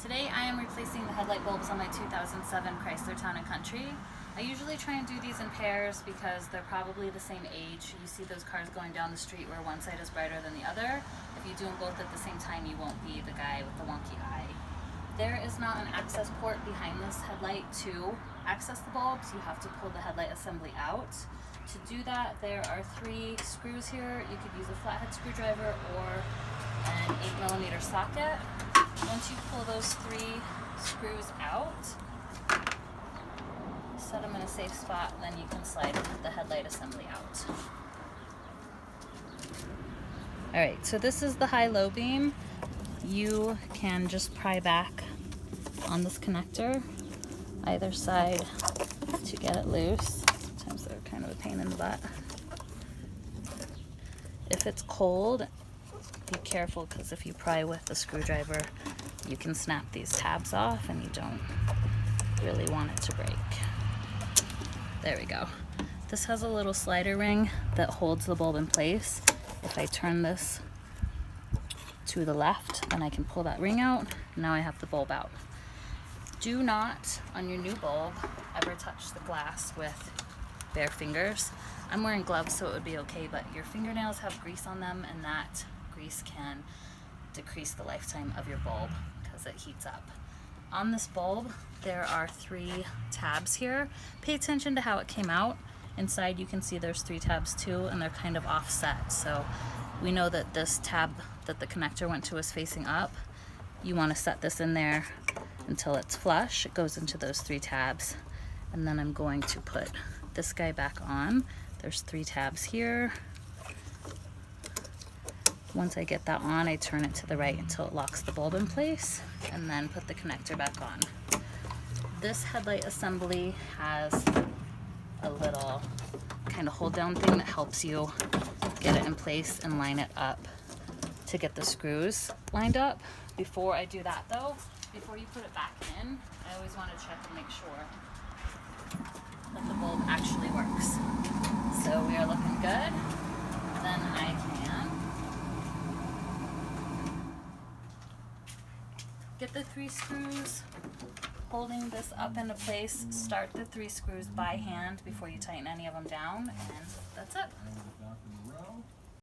Today I am replacing the headlight bulbs on my 2007 Chrysler Town & Country. I usually try and do these in pairs because they're probably the same age. You see those cars going down the street where one side is brighter than the other. If you do them both at the same time, you won't be the guy with the wonky eye. There is not an access port behind this headlight to access the bulbs. You have to pull the headlight assembly out. To do that, there are 3 screws here. You could use a flathead screwdriver or an 8mm socket. Once you pull those 3 screws out, set them in a safe spot, then you can slide the headlight assembly out. Alright, so this is the high-low beam. You can just pry back on this connector, either side, to get it loose. Sometimes they're kind of a pain in the butt. If it's cold, be careful, because if you pry with the screwdriver, you can snap these tabs off and you don't really want it to break. There we go. This has a little slider ring that holds the bulb in place. If I turn this to the left, then I can pull that ring out. Now I have the bulb out. Do not, on your new bulb, ever touch the glass with bare fingers. I'm wearing gloves, so it would be okay, but your fingernails have grease on them, and that grease can decrease the lifetime of your bulb because it heats up. On this bulb, there are 3 tabs here. Pay attention to how it came out. Inside you can see there's 3 tabs too, and they're kind of offset. So we know that this tab that the connector went to is facing up. You want to set this in there until it's flush. It goes into those 3 tabs. And then I'm going to put this guy back on. There's 3 tabs here. Once I get that on, I turn it to the right until it locks the bulb in place, and then put the connector back on. This headlight assembly has a little kind of hold down thing that helps you get it in place and line it up to get the screws lined up. Before I do that though, before you put it back in, I always want to check and make sure that the bulb actually works. So we are looking good. Then I can get the 3 screws holding this up into place. Start the 3 screws by hand before you tighten any of them down, and that's it.